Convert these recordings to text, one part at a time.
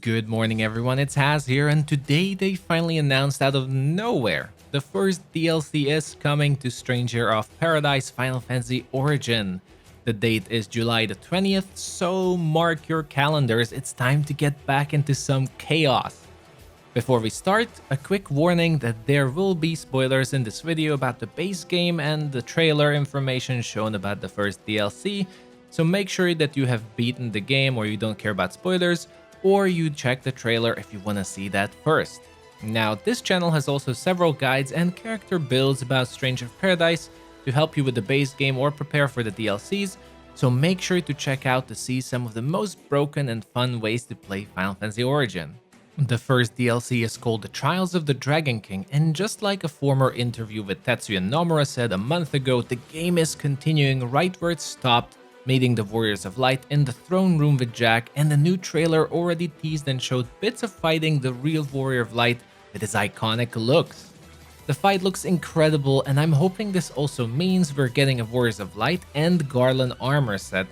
Good morning everyone, it's Haz here, and today they finally announced out of nowhere the first DLC is coming to Stranger of Paradise Final Fantasy Origin. The date is July the 20th, so mark your calendars, it's time to get back into some chaos. Before we start, a quick warning that there will be spoilers in this video about the base game and the trailer information shown about the first DLC, so make sure that you have beaten the game or you don't care about spoilers, or you check the trailer if you want to see that first. Now, this channel has also several guides and character builds about Stranger of Paradise to help you with the base game or prepare for the DLCs, so make sure to check out to see some of the most broken and fun ways to play Final Fantasy Origin. The first DLC is called The Trials of the Dragon King, and just like a former interview with Tetsuya Nomura said a month ago, the game is continuing right where it stopped, meeting the Warriors of Light in the throne room with Jack, and the new trailer already teased and showed bits of fighting the real Warrior of Light with his iconic looks. The fight looks incredible, and I'm hoping this also means we're getting a Warriors of Light and Garland armor set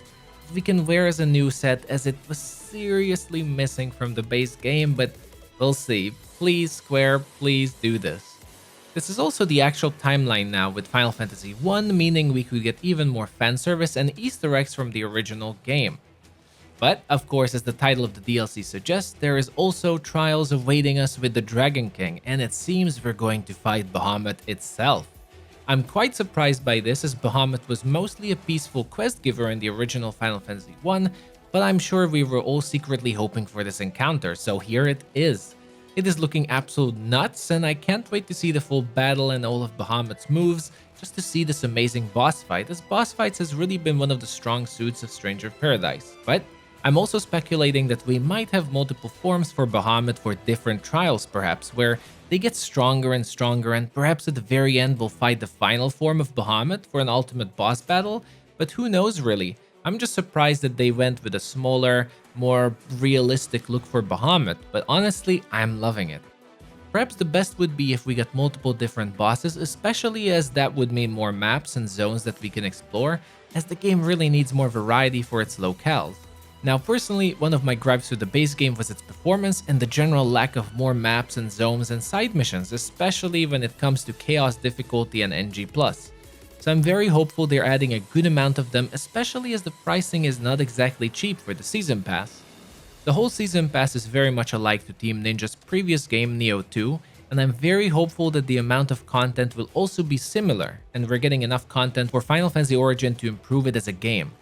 we can wear as a new set, as it was seriously missing from the base game, but we'll see. Please Square, please do this. This is also the actual timeline now with Final Fantasy I, meaning we could get even more fan service and Easter eggs from the original game. But, of course, as the title of the DLC suggests, there is also trials awaiting us with the Dragon King, and it seems we're going to fight Bahamut itself. I'm quite surprised by this, as Bahamut was mostly a peaceful quest giver in the original Final Fantasy I, but I'm sure we were all secretly hoping for this encounter, so here it is. It is looking absolute nuts, and I can't wait to see the full battle and all of Bahamut's moves, just to see this amazing boss fight, as boss fights has really been one of the strong suits of Stranger of Paradise. But I'm also speculating that we might have multiple forms for Bahamut for different trials perhaps, where they get stronger and stronger, and perhaps at the very end we'll fight the final form of Bahamut for an ultimate boss battle, but who knows really. I'm just surprised that they went with a smaller, more realistic look for Bahamut, but honestly, I'm loving it. Perhaps the best would be if we got multiple different bosses, especially as that would mean more maps and zones that we can explore, as the game really needs more variety for its locales. Now personally, one of my gripes with the base game was its performance and the general lack of more maps and zones and side missions, especially when it comes to Chaos difficulty and NG+. So I'm very hopeful they're adding a good amount of them, especially as the pricing is not exactly cheap for the Season Pass. The whole Season Pass is very much alike to Team Ninja's previous game Nioh 2, and I'm very hopeful that the amount of content will also be similar, and we're getting enough content for Final Fantasy Origin to improve it as a game.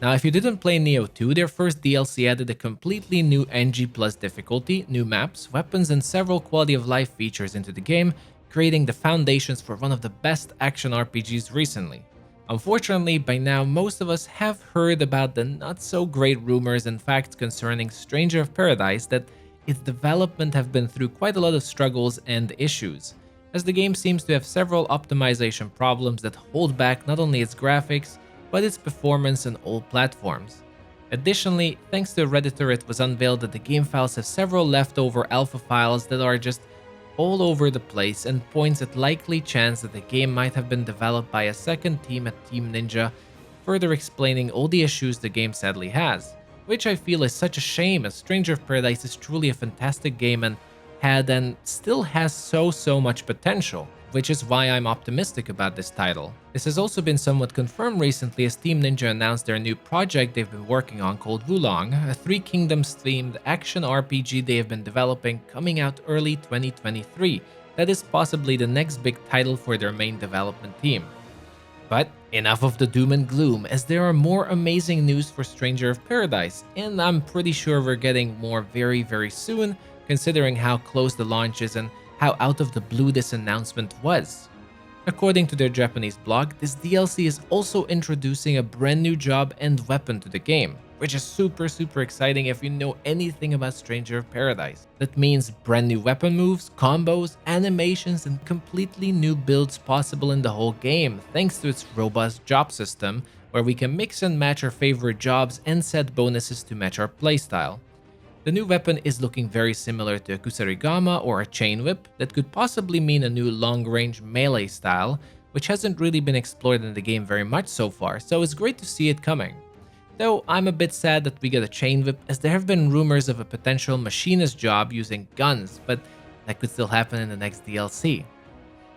Now, if you didn't play Nioh 2, their first DLC added a completely new NG+ difficulty, new maps, weapons, and several quality of life features into the game, creating the foundations for one of the best action RPGs recently. Unfortunately, by now most of us have heard about the not so great rumors and facts concerning Stranger of Paradise that its development have been through quite a lot of struggles and issues, as the game seems to have several optimization problems that hold back not only its graphics, but its performance on all platforms. Additionally, thanks to Redditor, it was unveiled that the game files have several leftover alpha files that are just all over the place, and points at likely chance that the game might have been developed by a second team at Team Ninja, further explaining all the issues the game sadly has, which I feel is such a shame, as Stranger of Paradise is truly a fantastic game and had and still has so much potential, which is why I'm optimistic about this title. This has also been somewhat confirmed recently, as Team Ninja announced their new project they've been working on called Wulong, a Three Kingdoms themed action RPG they have been developing, coming out early 2023. That is possibly the next big title for their main development team. But enough of the doom and gloom, as there are more amazing news for Stranger of Paradise, and I'm pretty sure we're getting more very soon, considering how close the launch is and how out of the blue this announcement was. According to their Japanese blog, this DLC is also introducing a brand new job and weapon to the game, which is super exciting if you know anything about Stranger of Paradise. That means brand new weapon moves, combos, animations, and completely new builds possible in the whole game, thanks to its robust job system, where we can mix and match our favorite jobs and set bonuses to match our playstyle. The new weapon is looking very similar to a Kusarigama or a chain whip that could possibly mean a new long-range melee style, which hasn't really been explored in the game very much so far, so it's great to see it coming. Though I'm a bit sad that we get a chain whip, as there have been rumors of a potential machinist job using guns, but that could still happen in the next DLC.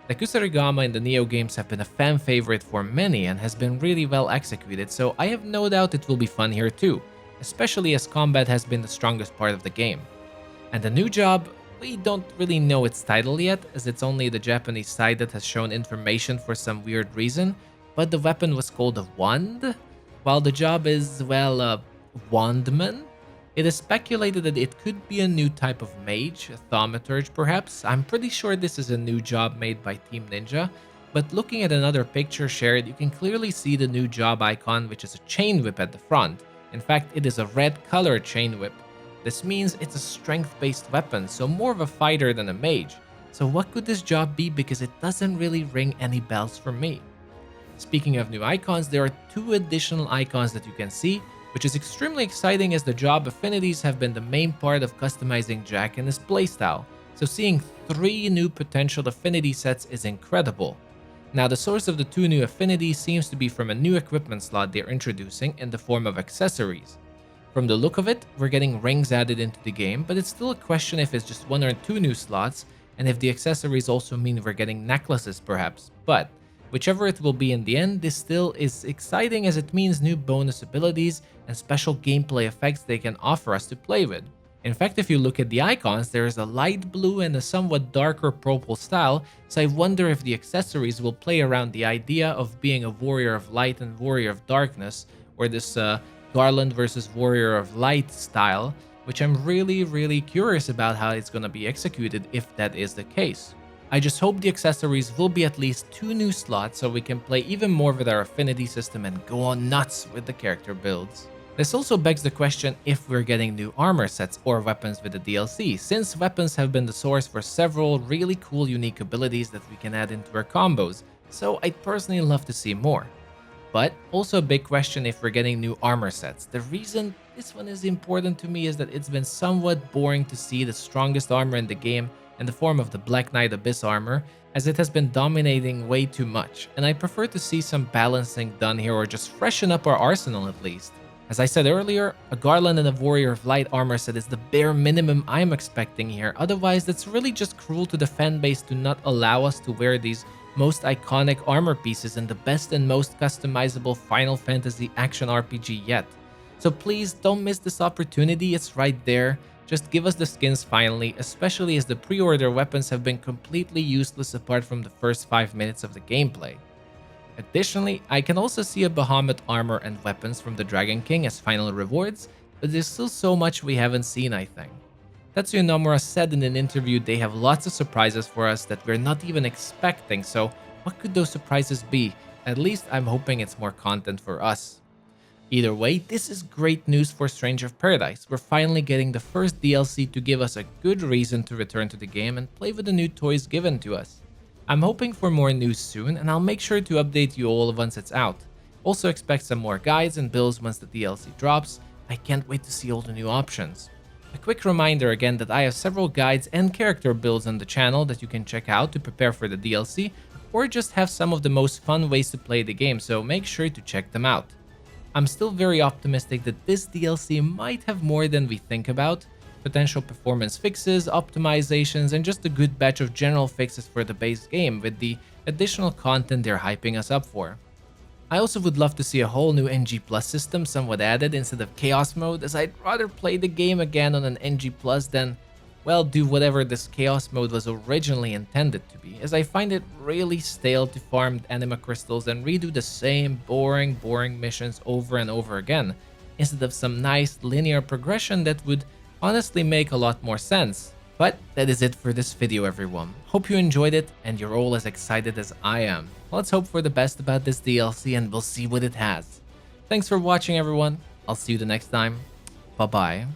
The Kusarigama in the Nioh games have been a fan favorite for many and has been really well executed, so I have no doubt it will be fun here too, especially as combat has been the strongest part of the game. And the new job, we don't really know its title yet, as it's only the Japanese side that has shown information for some weird reason, but the weapon was called a wand, while the job is, well, a wandman. It is speculated that it could be a new type of mage, a thaumaturge perhaps. I'm pretty sure this is a new job made by Team Ninja, but looking at another picture shared, you can clearly see the new job icon, which is a chain whip at the front. In fact, it is a red color chain whip. This means it's a strength-based weapon, so more of a fighter than a mage. So what could this job be, because it doesn't really ring any bells for me. Speaking of new icons, there are 2 additional icons that you can see, which is extremely exciting as the job affinities have been the main part of customizing Jack and his playstyle, so seeing 3 new potential affinity sets is incredible. Now, the source of the 2 new affinities seems to be from a new equipment slot they're introducing in the form of accessories. From the look of it, we're getting rings added into the game, but it's still a question if it's just 1 or 2 new slots, and if the accessories also mean we're getting necklaces perhaps, but whichever it will be in the end, this still is exciting as it means new bonus abilities and special gameplay effects they can offer us to play with. In fact, if you look at the icons, there is a light blue and a somewhat darker purple style, so I wonder if the accessories will play around the idea of being a warrior of light and warrior of darkness, or this Garland versus warrior of light style, which I'm really curious about how it's gonna be executed if that is the case. I just hope the accessories will be at least 2 new slots so we can play even more with our affinity system and go on nuts with the character builds. This also begs the question if we're getting new armor sets or weapons with the DLC, since weapons have been the source for several really cool unique abilities that we can add into our combos, so I'd personally love to see more. But also a big question if we're getting new armor sets. The reason this one is important to me is that it's been somewhat boring to see the strongest armor in the game in the form of the Black Knight Abyss armor, as it has been dominating way too much, and I prefer to see some balancing done here or just freshen up our arsenal at least. As I said earlier, a Garland and a Warrior of Light armor set is the bare minimum I'm expecting here, otherwise that's really just cruel to the fanbase to not allow us to wear these most iconic armor pieces in the best and most customizable Final Fantasy action RPG yet. So please don't miss this opportunity, it's right there. Just give us the skins finally, especially as the pre-order weapons have been completely useless apart from the first 5 minutes of the gameplay. Additionally, I can also see a Bahamut armor and weapons from the Dragon King as final rewards, but there's still so much we haven't seen, I think. Tetsuya Nomura said in an interview they have lots of surprises for us that we're not even expecting, so what could those surprises be? At least I'm hoping it's more content for us. Either way, this is great news for Stranger of Paradise. We're finally getting the first DLC to give us a good reason to return to the game and play with the new toys given to us. I'm hoping for more news soon, and I'll make sure to update you all once it's out. Also expect some more guides and builds once the DLC drops. I can't wait to see all the new options. A quick reminder again that I have several guides and character builds on the channel that you can check out to prepare for the DLC, or just have some of the most fun ways to play the game, so make sure to check them out. I'm still very optimistic that this DLC might have more than we think about, potential performance fixes, optimizations, and just a good batch of general fixes for the base game with the additional content they're hyping us up for. I also would love to see a whole new NG Plus system somewhat added instead of Chaos Mode, as I'd rather play the game again on an NG Plus than, well, do whatever this Chaos Mode was originally intended to be, as I find it really stale to farm anima crystals and redo the same boring missions over and over again, instead of some nice linear progression that would honestly make a lot more sense. But that is it for this video, everyone. Hope you enjoyed it and you're all as excited as I am. Let's hope for the best about this DLC and we'll see what it has. Thanks for watching, everyone. I'll see you the next time. Bye bye.